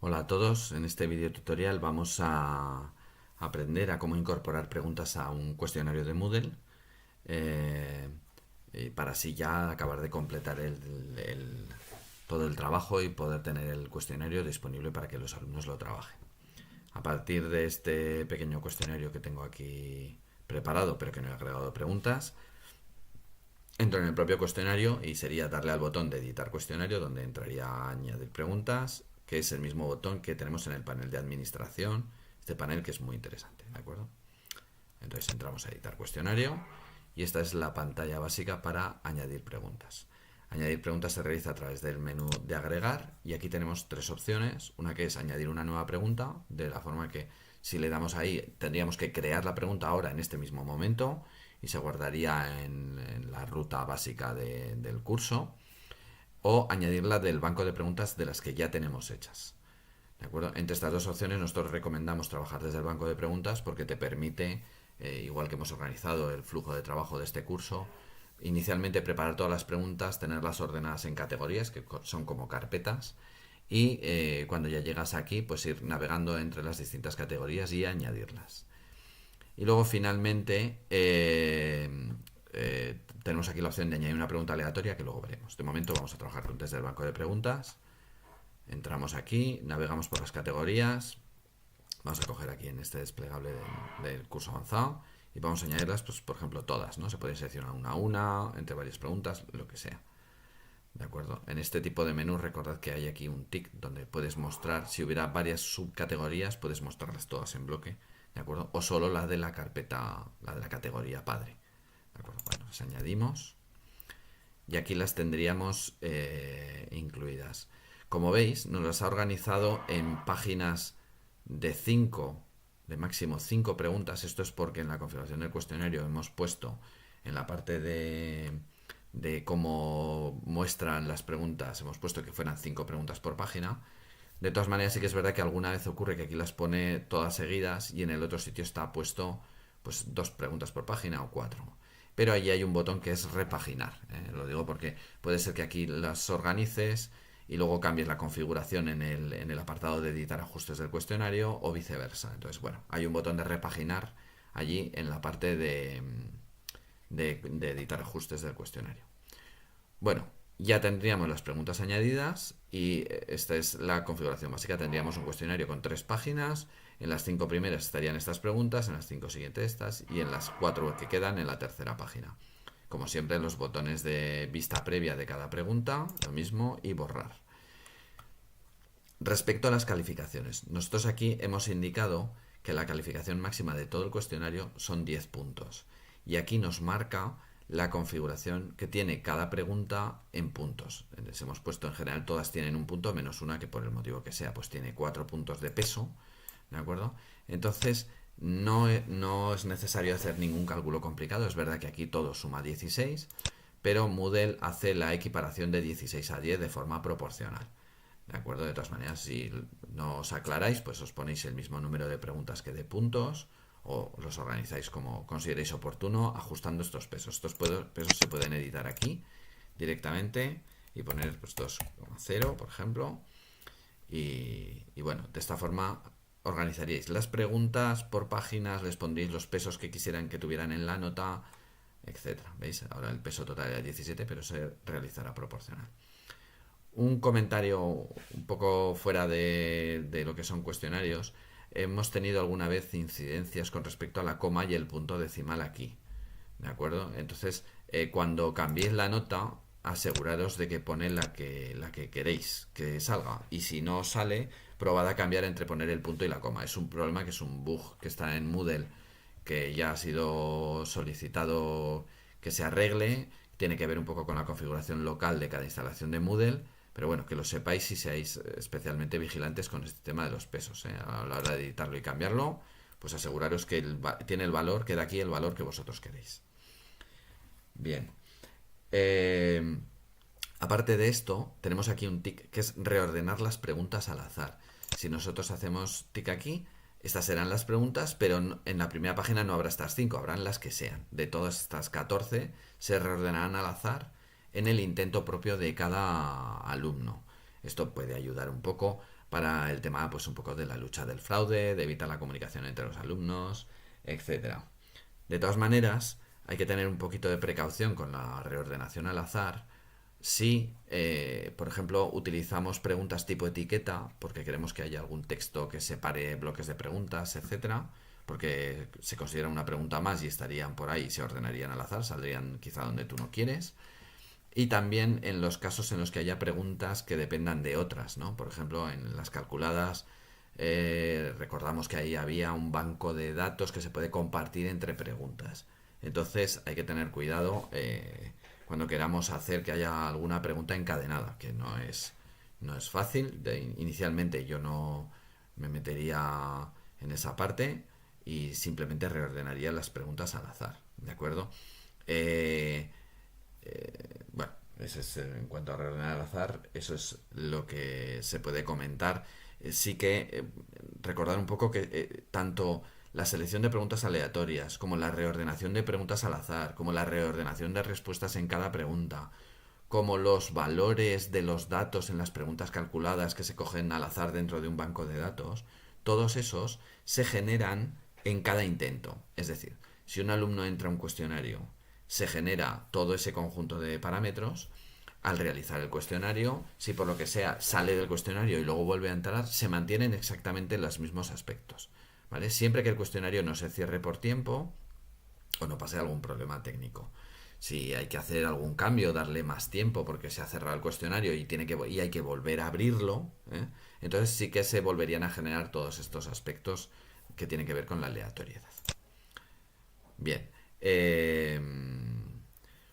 Hola a todos, en este video tutorial vamos a aprender a cómo incorporar preguntas a un cuestionario de Moodle eh, y para así ya acabar de completar todo el trabajo y poder tener el cuestionario disponible para que los alumnos lo trabajen. A partir de este pequeño cuestionario que tengo aquí preparado pero que no he agregado preguntas, entro en el propio cuestionario y sería darle al botón de editar cuestionario, donde entraría a añadir preguntas, que es el mismo botón que tenemos en el panel de administración, este panel que es muy interesante, ¿de acuerdo? Entonces entramos a editar cuestionario y esta es la pantalla básica para añadir preguntas. Añadir preguntas se realiza a través del menú de agregar y aquí tenemos tres opciones. Una que es añadir una nueva pregunta, de la forma que si le damos ahí tendríamos que crear la pregunta ahora en este mismo momento y se guardaría en la ruta básica del curso, o añadirla del banco de preguntas de las que ya tenemos hechas. ¿De acuerdo? Entre estas dos opciones nosotros recomendamos trabajar desde el banco de preguntas porque te permite, igual que hemos organizado el flujo de trabajo de este curso, inicialmente preparar todas las preguntas, tenerlas ordenadas en categorías, que son como carpetas, y cuando ya llegas aquí, pues ir navegando entre las distintas categorías y añadirlas. Y luego finalmente tenemos aquí la opción de añadir una pregunta aleatoria que luego veremos. De momento vamos a trabajar desde el banco de preguntas. Entramos aquí, navegamos por las categorías. Vamos a coger aquí en este desplegable del curso avanzado y vamos a añadirlas, pues, por ejemplo, todas, ¿no? Se puede seleccionar una a una, entre varias preguntas, lo que sea. ¿De acuerdo? En este tipo de menú recordad que hay aquí un tick donde puedes mostrar, si hubiera varias subcategorías, puedes mostrarlas todas en bloque, ¿de acuerdo? O solo la de la carpeta, la de la categoría padre. ¿De acuerdo? Bueno, las añadimos y aquí las tendríamos incluidas. Como veis, nos las ha organizado en páginas de 5, de máximo 5 preguntas. Esto es porque en la configuración del cuestionario hemos puesto en la parte de cómo muestran las preguntas, hemos puesto que fueran 5 preguntas por página. De todas maneras, sí que es verdad que alguna vez ocurre que aquí las pone todas seguidas y en el otro sitio está puesto pues 2 preguntas por página o 4. Pero allí hay un botón que es repaginar. Lo digo porque puede ser que aquí las organices y luego cambies la configuración en el apartado de editar ajustes del cuestionario o viceversa. Entonces, bueno, hay un botón de repaginar allí en la parte de editar ajustes del cuestionario. Bueno, ya tendríamos las preguntas añadidas y esta es la configuración básica. Tendríamos un cuestionario con 3 páginas. En las 5 primeras estarían estas preguntas, en las 5 siguientes estas y en las 4 que quedan en la tercera página. Como siempre, los botones de vista previa de cada pregunta, lo mismo, y borrar. Respecto a las calificaciones, nosotros aquí hemos indicado que la calificación máxima de todo el cuestionario son 10 puntos. Y aquí nos marca la configuración que tiene cada pregunta en puntos. Les hemos puesto en general todas tienen un punto, menos una que por el motivo que sea, pues tiene 4 puntos de peso. ¿De acuerdo? Entonces, no es necesario hacer ningún cálculo complicado. Es verdad que aquí todo suma 16, pero Moodle hace la equiparación de 16 a 10 de forma proporcional. ¿De acuerdo? De todas maneras, si no os aclaráis, pues os ponéis el mismo número de preguntas que de puntos o los organizáis como consideréis oportuno ajustando estos pesos. Estos pesos se pueden editar aquí directamente y poner pues 2,0, por ejemplo. Y bueno, de esta forma organizaríais las preguntas por páginas, les pondréis los pesos que quisieran que tuvieran en la nota, etcétera. ¿Veis? Ahora el peso total era 17, pero se realizará proporcional. Un comentario un poco fuera de lo que son cuestionarios. Hemos tenido alguna vez incidencias con respecto a la coma y el punto decimal aquí. ¿De acuerdo? Entonces, cuando cambiéis la nota, aseguraros de que pone la que queréis que salga. Y si no sale, probad a cambiar entre poner el punto y la coma. Es un problema que es un bug que está en Moodle, que ya ha sido solicitado que se arregle. Tiene que ver un poco con la configuración local de cada instalación de Moodle. Pero bueno, que lo sepáis y seáis especialmente vigilantes con este tema de los pesos. A la hora de editarlo y cambiarlo, pues aseguraros que tiene el valor, que da aquí el valor que vosotros queréis. Bien. Eh, Aparte de esto, tenemos aquí un tic que es reordenar las preguntas al azar. Si nosotros hacemos tic aquí, estas serán las preguntas, pero en la primera página no habrá estas 5, habrán las que sean. De todas estas 14 se reordenarán al azar en el intento propio de cada alumno. Esto puede ayudar un poco para el tema, pues un poco de la lucha del fraude, de evitar la comunicación entre los alumnos, etcétera. De todas maneras, hay que tener un poquito de precaución con la reordenación al azar. Si, por ejemplo, utilizamos preguntas tipo etiqueta, porque queremos que haya algún texto que separe bloques de preguntas, etcétera, porque se considera una pregunta más y estarían por ahí, se ordenarían al azar, saldrían quizá donde tú no quieres. Y también en los casos en los que haya preguntas que dependan de otras, ¿no? Por ejemplo, en las calculadas, recordamos que ahí había un banco de datos que se puede compartir entre preguntas. Entonces hay que tener cuidado cuando queramos hacer que haya alguna pregunta encadenada, que no es fácil. Inicialmente yo no me metería en esa parte y simplemente reordenaría las preguntas al azar, ¿de acuerdo? Eh, bueno, ese es en cuanto a reordenar al azar, eso es lo que se puede comentar. Sí que recordar un poco que tanto la selección de preguntas aleatorias, como la reordenación de preguntas al azar, como la reordenación de respuestas en cada pregunta, como los valores de los datos en las preguntas calculadas que se cogen al azar dentro de un banco de datos, todos esos se generan en cada intento. Es decir, si un alumno entra a un cuestionario, se genera todo ese conjunto de parámetros. Al realizar el cuestionario, si por lo que sea sale del cuestionario y luego vuelve a entrar, se mantienen exactamente los mismos aspectos, ¿vale? Siempre que el cuestionario no se cierre por tiempo o no pase algún problema técnico. Si hay que hacer algún cambio, darle más tiempo porque se ha cerrado el cuestionario y hay que volver a abrirlo, ¿eh? Entonces sí que se volverían a generar todos estos aspectos que tienen que ver con la aleatoriedad. Bien.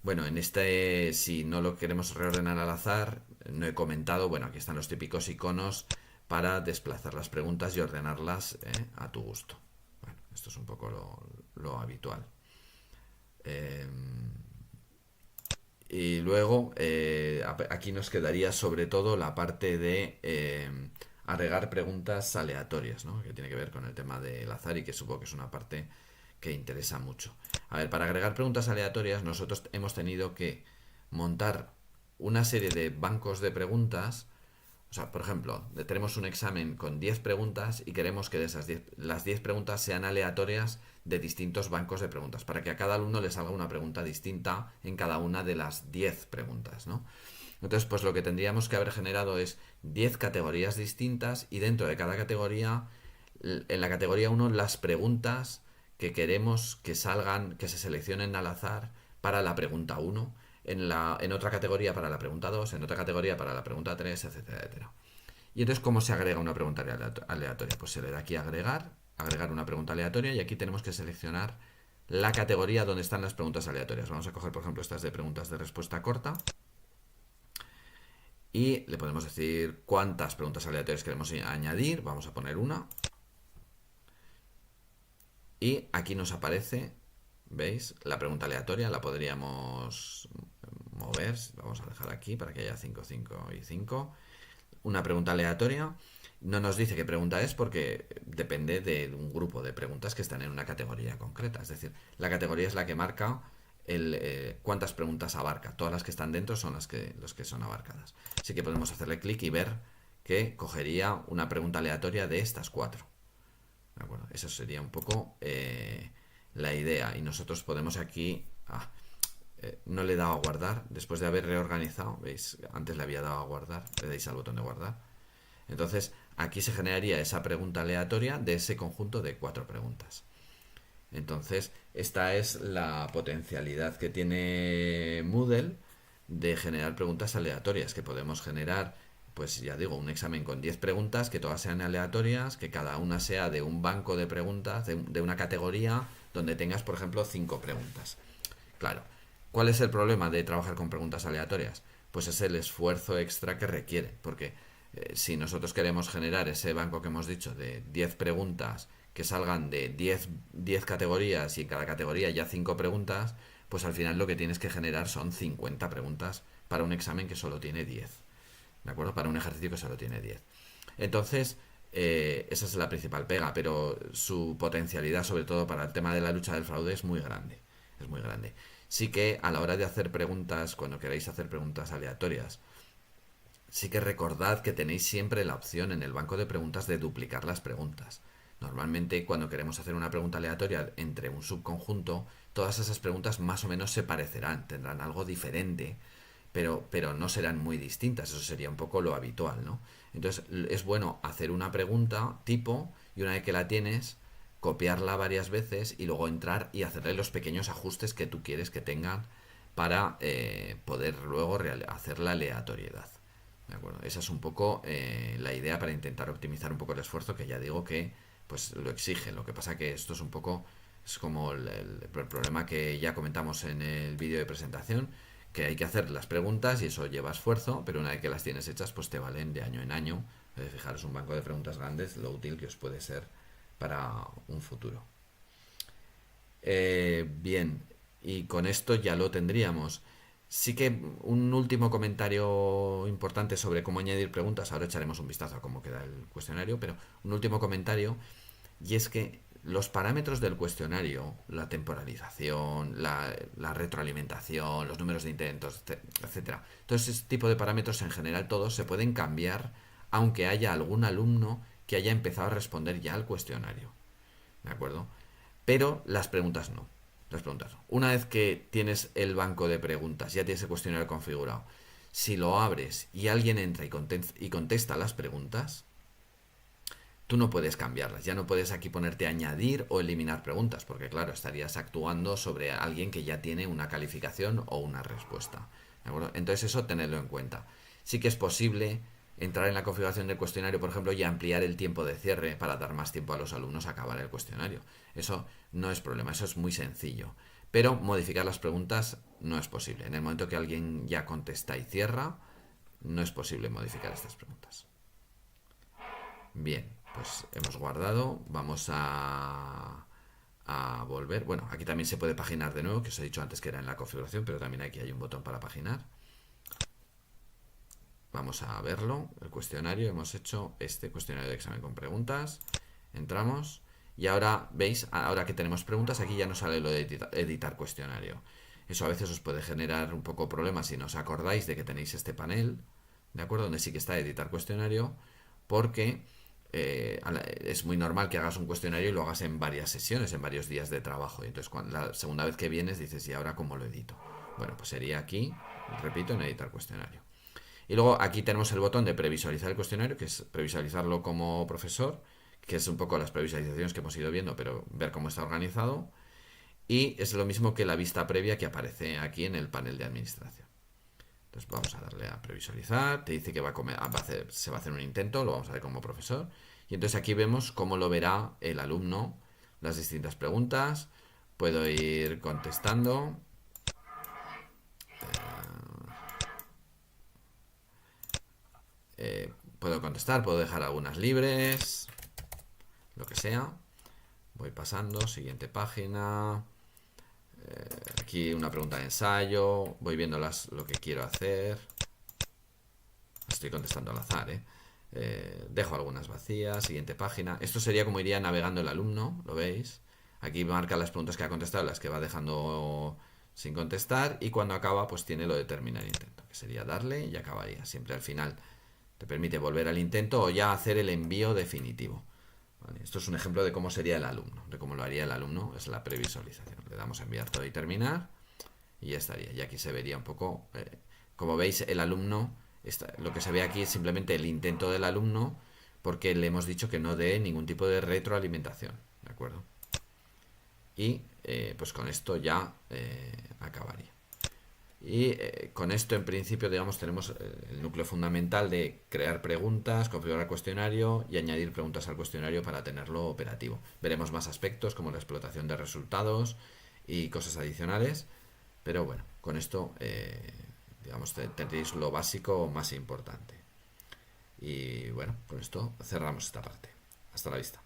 Bueno, en este, si no lo queremos reordenar al azar, no he comentado, bueno, aquí están los típicos iconos para desplazar las preguntas y ordenarlas a tu gusto. Bueno, esto es un poco lo habitual. Eh, y luego, aquí nos quedaría sobre todo la parte de agregar preguntas aleatorias, ¿no? Que tiene que ver con el tema del azar y que supongo que es una parte que interesa mucho. A ver, para agregar preguntas aleatorias nosotros hemos tenido que montar una serie de bancos de preguntas. O sea, por ejemplo, tenemos un examen con 10 preguntas y queremos que de esas 10, las 10 preguntas sean aleatorias de distintos bancos de preguntas, para que a cada alumno le salga una pregunta distinta en cada una de las 10 preguntas, ¿no? Entonces, pues lo que tendríamos que haber generado es 10 categorías distintas y dentro de cada categoría, en la categoría uno las preguntas que queremos que salgan, que se seleccionen al azar para la pregunta uno, en otra categoría para la pregunta 2, en otra categoría para la pregunta 3, etcétera, etcétera. Y entonces, ¿cómo se agrega una pregunta aleatoria? Pues se le da aquí agregar una pregunta aleatoria y aquí tenemos que seleccionar la categoría donde están las preguntas aleatorias. Vamos a coger, por ejemplo, estas de preguntas de respuesta corta y le podemos decir cuántas preguntas aleatorias queremos añadir. Vamos a poner una. Y aquí nos aparece, ¿veis? La pregunta aleatoria la podríamos mover. Vamos a dejar aquí para que haya 5, 5 y 5. Una pregunta aleatoria. No nos dice qué pregunta es porque depende de un grupo de preguntas que están en una categoría concreta. Es decir, la categoría es la que marca cuántas preguntas abarca. Todas las que están dentro son los que son abarcadas. Así que podemos hacerle clic y ver que cogería una pregunta aleatoria de estas 4. ¿De acuerdo? Esa sería un poco la idea. Y nosotros podemos aquí... no le he dado a guardar. Después de haber reorganizado, ¿veis? Antes le había dado a guardar. Le dais al botón de guardar. Entonces, aquí se generaría esa pregunta aleatoria de ese conjunto de 4 preguntas. Entonces, esta es la potencialidad que tiene Moodle de generar preguntas aleatorias, que podemos generar, pues ya digo, un examen con 10 preguntas, que todas sean aleatorias, que cada una sea de un banco de preguntas, de una categoría, donde tengas, por ejemplo, 5 preguntas. Claro, ¿cuál es el problema de trabajar con preguntas aleatorias? Pues es el esfuerzo extra que requiere, porque si nosotros queremos generar ese banco que hemos dicho de 10 preguntas que salgan de 10 categorías y en cada categoría ya 5 preguntas, pues al final lo que tienes que generar son 50 preguntas para un examen que solo tiene 10. ¿De acuerdo? Para un ejercicio que solo tiene 10. Entonces, esa es la principal pega, pero su potencialidad, sobre todo para el tema de la lucha del fraude, es muy grande. Es muy grande. Sí que a la hora de hacer preguntas, cuando queráis hacer preguntas aleatorias, sí que recordad que tenéis siempre la opción en el banco de preguntas de duplicar las preguntas. Normalmente cuando queremos hacer una pregunta aleatoria entre un subconjunto, todas esas preguntas más o menos se parecerán, tendrán algo diferente, pero no serán muy distintas, eso sería un poco lo habitual, ¿no? Entonces es bueno hacer una pregunta tipo y una vez que la tienes, copiarla varias veces y luego entrar y hacerle los pequeños ajustes que tú quieres que tengan para poder luego hacer la aleatoriedad. ¿De acuerdo? Esa es un poco la idea para intentar optimizar un poco el esfuerzo, que ya digo que pues lo exige. Lo que pasa que esto es un poco, es como el problema que ya comentamos en el vídeo de presentación, que hay que hacer las preguntas y eso lleva esfuerzo, pero una vez que las tienes hechas, pues te valen de año en año. Fijaros, un banco de preguntas grandes, lo útil que os puede ser para un futuro. Bien, y con esto ya lo tendríamos. Sí que un último comentario importante sobre cómo añadir preguntas. Ahora echaremos un vistazo a cómo queda el cuestionario, pero un último comentario, y es que los parámetros del cuestionario, la temporalización, la retroalimentación, los números de intentos, etcétera, todo ese tipo de parámetros en general todos se pueden cambiar aunque haya algún alumno que haya empezado a responder ya al cuestionario. ¿De acuerdo? Pero las preguntas no. Las preguntas no. Una vez que tienes el banco de preguntas, ya tienes el cuestionario configurado, si lo abres y alguien entra y contesta las preguntas, tú no puedes cambiarlas. Ya no puedes aquí ponerte a añadir o eliminar preguntas, porque claro, estarías actuando sobre alguien que ya tiene una calificación o una respuesta. ¿De acuerdo? Entonces eso tenedlo en cuenta. Sí que es posible entrar en la configuración del cuestionario, por ejemplo, y ampliar el tiempo de cierre para dar más tiempo a los alumnos a acabar el cuestionario. Eso no es problema, eso es muy sencillo. Pero modificar las preguntas no es posible. En el momento que alguien ya contesta y cierra, no es posible modificar estas preguntas. Bien, pues hemos guardado. Vamos a volver. Bueno, aquí también se puede paginar de nuevo, que os he dicho antes que era en la configuración, pero también aquí hay un botón para paginar. Vamos a verlo, el cuestionario. Hemos hecho este cuestionario de examen con preguntas. Entramos. Y ahora, ¿veis? Ahora que tenemos preguntas, aquí ya nos sale lo de editar cuestionario. Eso a veces os puede generar un poco problemas si no os acordáis de que tenéis este panel, ¿de acuerdo? Donde sí que está editar cuestionario, porque es muy normal que hagas un cuestionario y lo hagas en varias sesiones, en varios días de trabajo. Y entonces la segunda vez que vienes dices, ¿y ahora cómo lo edito? Bueno, pues sería aquí, repito, en editar cuestionario. Y luego aquí tenemos el botón de previsualizar el cuestionario, que es previsualizarlo como profesor, que es un poco las previsualizaciones que hemos ido viendo, pero ver cómo está organizado. Y es lo mismo que la vista previa que aparece aquí en el panel de administración. Entonces vamos a darle a previsualizar, te dice que se va a hacer un intento, lo vamos a ver como profesor. Y entonces aquí vemos cómo lo verá el alumno, las distintas preguntas. Puedo ir contestando. Puedo contestar, puedo dejar algunas libres, lo que sea. Voy pasando, siguiente página. Aquí una pregunta de ensayo. Voy viendo lo que quiero hacer. Estoy contestando al azar, ¿eh? Dejo algunas vacías, siguiente página. Esto sería como iría navegando el alumno, ¿lo veis? Aquí marca las preguntas que ha contestado, las que va dejando sin contestar, y cuando acaba pues tiene lo de terminar el intento, que sería darle y acabaría. Siempre al final te permite volver al intento o ya hacer el envío definitivo. ¿Vale? Esto es un ejemplo de cómo sería el alumno, de cómo lo haría el alumno, es la previsualización. Le damos a enviar todo y terminar y ya estaría. Y aquí se vería un poco, como veis, el alumno, lo que se ve aquí es simplemente el intento del alumno, porque le hemos dicho que no dé ningún tipo de retroalimentación, ¿de acuerdo? Y pues con esto ya acabaría. Y con esto en principio, digamos, tenemos el núcleo fundamental de crear preguntas, configurar cuestionario y añadir preguntas al cuestionario para tenerlo operativo. Veremos más aspectos como la explotación de resultados y cosas adicionales, pero bueno, con esto digamos tendréis lo básico más importante. Y bueno, con esto cerramos esta parte. Hasta la vista.